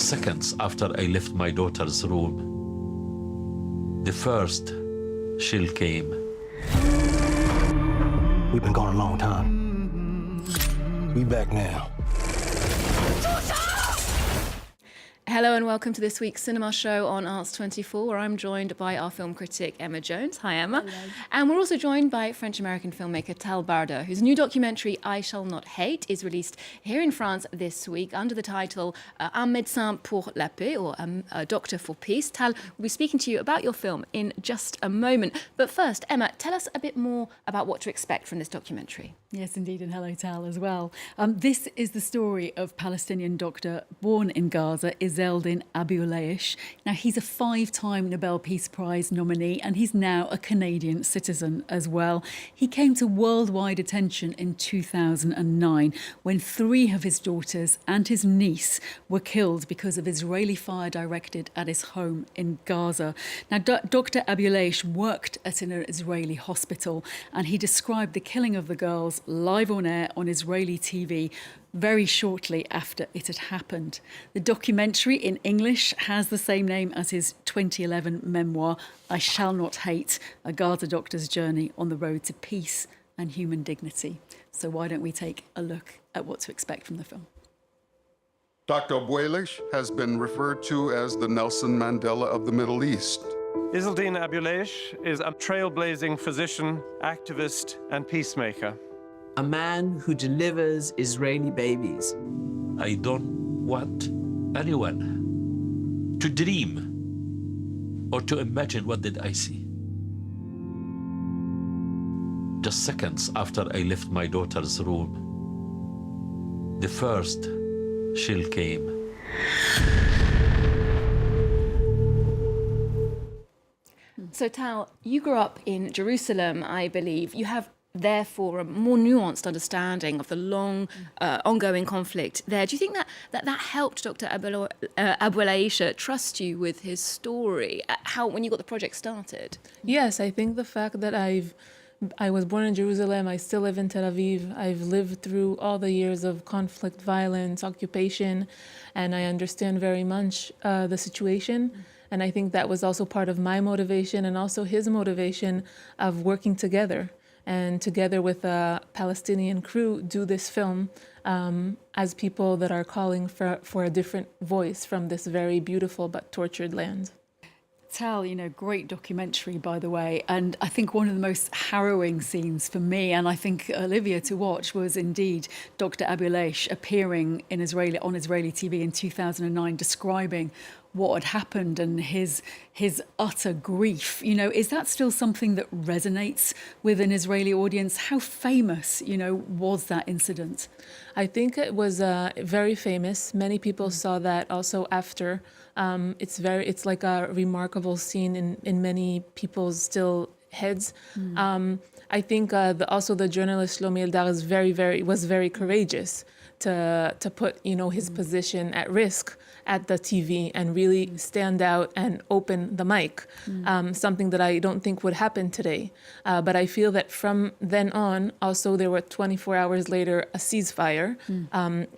Just seconds after I left my daughter's room, the first shell came. We've been gone a long time. We back now. Hello and welcome to this week's cinema show on Arts 24, where I'm joined by our film critic Emma Jones. Hi, Emma. Hello. And we're also joined by French-American filmmaker Tal Barda, whose new documentary IshallNotHate is released here in France this week under the title Un médecin pour la paix, or a doctor for peace. Tal, we'll be speaking to you about your film in just a moment. But first, Emma, tell us a bit more about what to expect from this documentary. Yes, indeed, and hello, Tal, as well. This is the story of Palestinian doctor born in Gaza, Izzeldin Abuelaish. Now, he's a 5-time Nobel Peace Prize nominee, and he's now a Canadian citizen as well. He came to worldwide attention in 2009 when 3 of his daughters and his niece were killed because of Israeli fire directed at his home in Gaza. Now, Dr Abuelaish worked at an Israeli hospital, and he described the killing of the girls live on air on Israeli TV very shortly after it had happened. The documentary in English has the same name as his 2011 memoir, IshallNotHate, a Gaza doctor's journey on the road to peace and human dignity. So why don't we take a look at what to expect from the film? Dr. Abuelaish has been referred to as the Nelson Mandela of the Middle East. Izzeldin Abuelaish is a trailblazing physician, activist, and peacemaker. A man who delivers Israeli babies. I don't want anyone to dream or to imagine what did I see. Just seconds after I left my daughter's room, the first shell came. So, Tal, you grew up in Jerusalem, I believe. You have therefore a more nuanced understanding of the long ongoing conflict there. Do you think that helped Dr Abuelaish trust you with his story when you got the project started? Yes, I think the fact that I was born in Jerusalem, I still live in Tel Aviv, I've lived through all the years of conflict, violence, occupation, and I understand very much the situation. And I think that was also part of my motivation and also his motivation of working together. And together with a Palestinian crew, do this film as people that are calling for a different voice from this very beautiful but tortured land. Tal, great documentary, by the way. And I think one of the most harrowing scenes for me, and I think Olivia to watch, was indeed Dr Abuelaish appearing on Israeli TV in 2009, describing what had happened and his utter grief. Is that still something that resonates with an Israeli audience? How famous, was that incident? I think it was very famous. Many people saw that also after. It's like a remarkable scene in many people's still heads. I think also the journalist Shlomi Eldar was very courageous to put his position at risk at the TV and really stand out and open the mic, something that I don't think would happen today. But I feel that from then on, also there were 24 hours later a ceasefire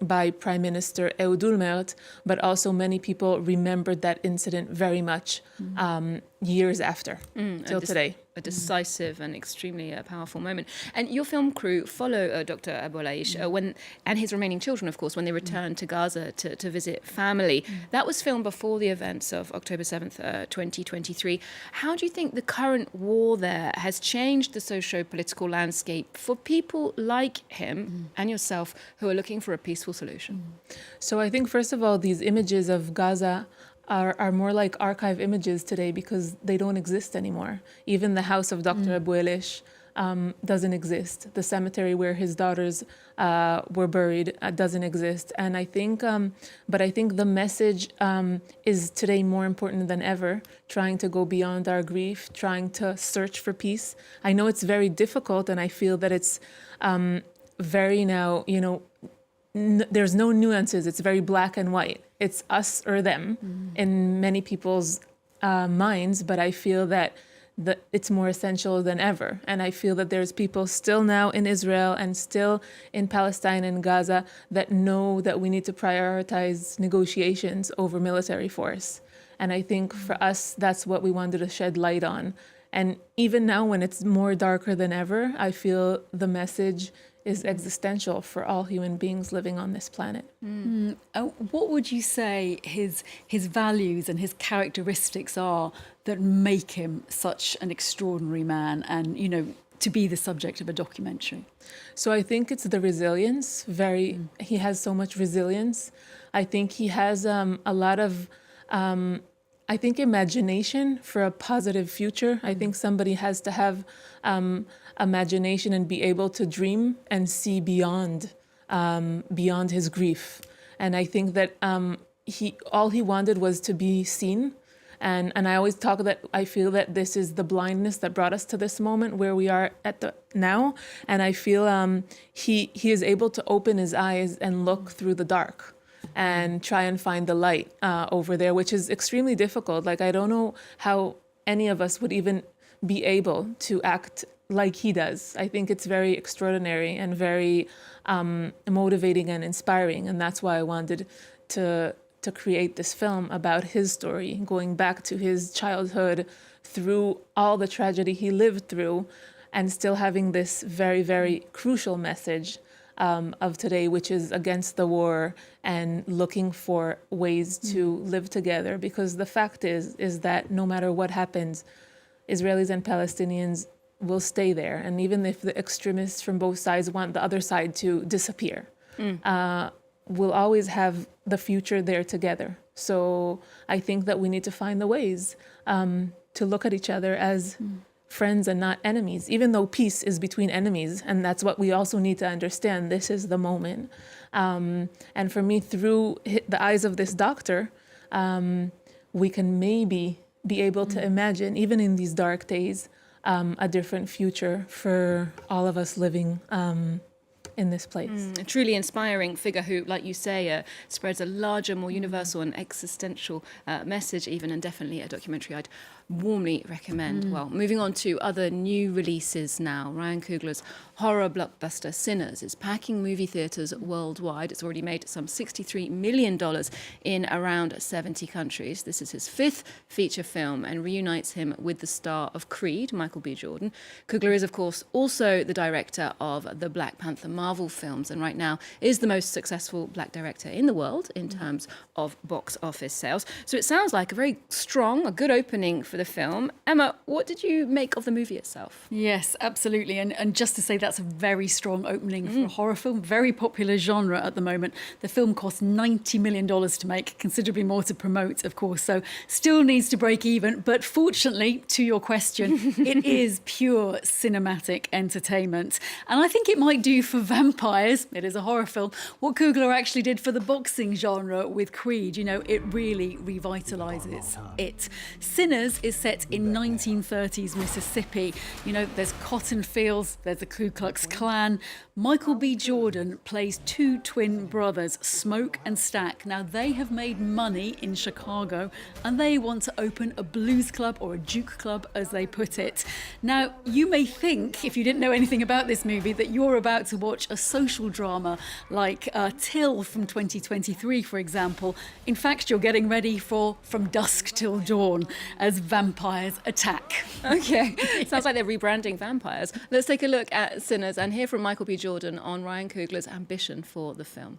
by Prime Minister Ehud Olmert, but also many people remembered that incident very much years after, till today. A decisive and extremely powerful moment. And your film crew follow Dr Abuelaish and his remaining children, of course, when they return to Gaza to visit family. That was filmed before the events of October 7th, 2023. How do you think the current war there has changed the socio-political landscape for people like him and yourself who are looking for a peaceful solution? So I think, first of all, these images of Gaza are more like archive images today because they don't exist anymore. Even the house of Dr Abuelaish doesn't exist. The cemetery where his daughters were buried doesn't exist. And I think, but I think the message is today more important than ever, trying to go beyond our grief, trying to search for peace. I know it's very difficult, and I feel that it's very now, there's no nuances. It's very black and white. It's us or them in many people's minds. But I feel that it's more essential than ever. And I feel that there's people still now in Israel and still in Palestine and Gaza that know that we need to prioritize negotiations over military force. And I think for us, that's what we wanted to shed light on. And even now, when it's more darker than ever, I feel the message is existential for all human beings living on this planet. What would you say his values and his characteristics are that make him such an extraordinary man and, you know, to be the subject of a documentary? So I think it's the resilience. He has so much resilience. I think he has a lot of, I think, imagination for a positive future. I think somebody has to have imagination and be able to dream and see beyond his grief. And I think that all he wanted was to be seen. And I always talk that I feel that this is the blindness that brought us to this moment where we are at the now. And I feel he is able to open his eyes and look through the dark and try and find the light over there, which is extremely difficult. Like, I don't know how any of us would even be able to act like he does. I think it's very extraordinary and very motivating and inspiring. And that's why I wanted to create this film about his story, going back to his childhood through all the tragedy he lived through, and still having this very, very crucial message of today, which is against the war and looking for ways to live together. Because the fact is that no matter what happens, Israelis and Palestinians will stay there. And even if the extremists from both sides want the other side to disappear, we'll always have the future there together. So I think that we need to find the ways to look at each other as friends and not enemies, even though peace is between enemies. And that's what we also need to understand. This is the moment. And for me, through the eyes of this doctor, we can maybe be able to imagine, even in these dark days, a different future for all of us living in this place. A truly inspiring figure who, like you say, spreads a larger, more universal and existential message even, and definitely a documentary I'd warmly recommend. Well, moving on to other new releases now. Ryan Coogler's horror blockbuster Sinners is packing movie theatres worldwide. It's already made some $63 million in around 70 countries. This is his fifth feature film and reunites him with the star of Creed, Michael B. Jordan. Coogler is, of course, also the director of the Black Panther Marvel films, and right now is the most successful black director in the world in terms of box office sales. So it sounds like a very strong, a good opening for the film. Emma, what did you make of the movie itself? Yes, absolutely. And just to say, that's a very strong opening for a horror film, very popular genre at the moment. The film cost $90 million to make, considerably more to promote, of course, so still needs to break even. But fortunately, to your question, it is pure cinematic entertainment. And I think it might do for vampires, it is a horror film, what Coogler actually did for the boxing genre with Creed. You know, it really revitalises it. Sinners is set in 1930s Mississippi. You know, there's cotton fields, there's the Ku Klux Klan. Michael B. Jordan plays two twin brothers, Smoke and Stack. Now, they have made money in Chicago and they want to open a blues club, or a juke club, as they put it. Now, you may think, if you didn't know anything about this movie, that you're about to watch a social drama like Till from 2023, for example. In fact, you're getting ready for From Dusk Till Dawn as vampires attack. Okay, sounds like they're rebranding vampires. Let's take a look at Sinners and hear from Michael B. Jordan on Ryan Coogler's ambition for the film.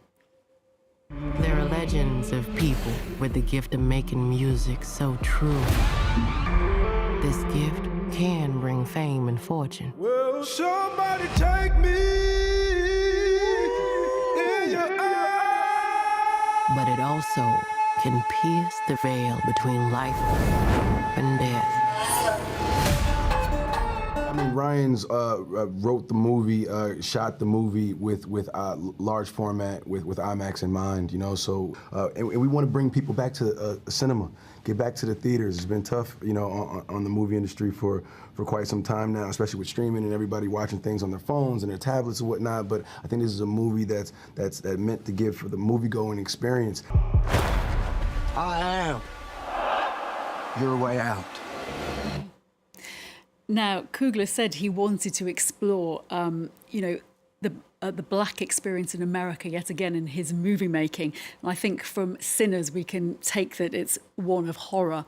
There are legends of people with the gift of making music so true. This gift can bring fame and fortune. Will somebody take me in your eyes? But it also can pierce the veil between life and death. I mean, Ryan's wrote the movie, shot the movie with large format, with IMAX in mind, you know, so, and we want to bring people back to cinema, get back to the theaters. It's been tough, you know, on the movie industry for quite some time now, especially with streaming and everybody watching things on their phones and their tablets and whatnot, but I think this is a movie that's meant to give for the movie-going experience. I am your way out. Now, Coogler said he wanted to explore, the black experience in America yet again in his movie making. And I think from Sinners we can take that it's one of horror.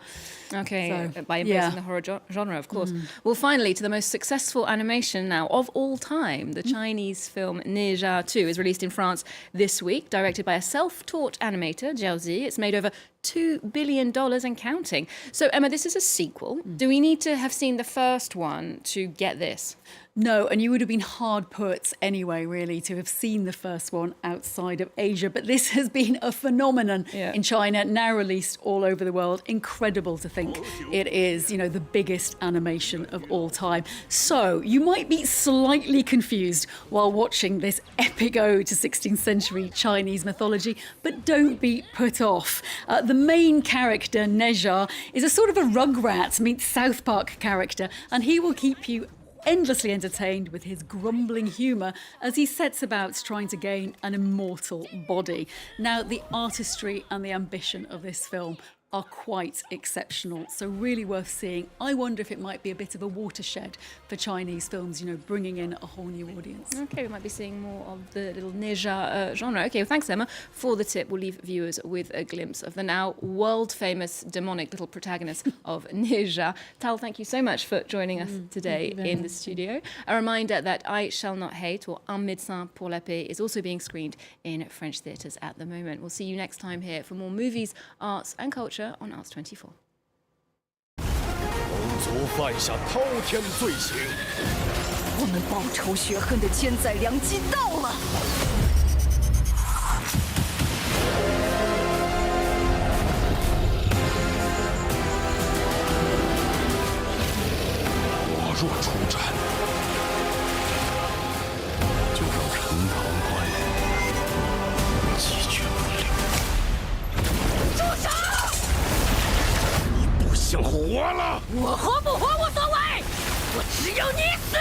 Okay, so, by embracing the horror genre, of course. Well, finally, to the most successful animation now of all time. The Chinese film Ne Zha 2 is released in France this week, directed by a self-taught animator, Jiao Zi. It's made over $2 billion and counting. So, Emma, this is a sequel. Do we need to have seen the first one to get this? No, and you would have been hard put anyway, really, to have seen the first one outside of Asia. But this has been a phenomenon in China, now released all over the world. Incredible to think it is, the biggest animation of all time. So you might be slightly confused while watching this epic ode to 16th century Chinese mythology, but don't be put off. The main character, Ne Zha, is a sort of a Rugrats meets South Park character, and he will keep you endlessly entertained with his grumbling humour as he sets about trying to gain an immortal body. Now, the artistry and the ambition of this film are quite exceptional, so really worth seeing. I wonder if it might be a bit of a watershed for Chinese films, bringing in a whole new audience. Okay, we might be seeing more of the little Ne Zha genre. Okay, well, thanks, Emma, for the tip. We'll leave viewers with a glimpse of the now world-famous demonic little protagonist of Ne Zha. Tal, thank you so much for joining us today in the studio. A reminder that I Shall Not Hate, or Un médecin pour la paix, is also being screened in French theatres at the moment. We'll see you next time here for more movies, arts and culture on Arts 24. 同族犯下滔天罪行，我们报仇雪恨的千载良机到了。我若出战，就让陈塘关鸡犬不留。住手！ 想活了！我活不活无所谓，我只有你死！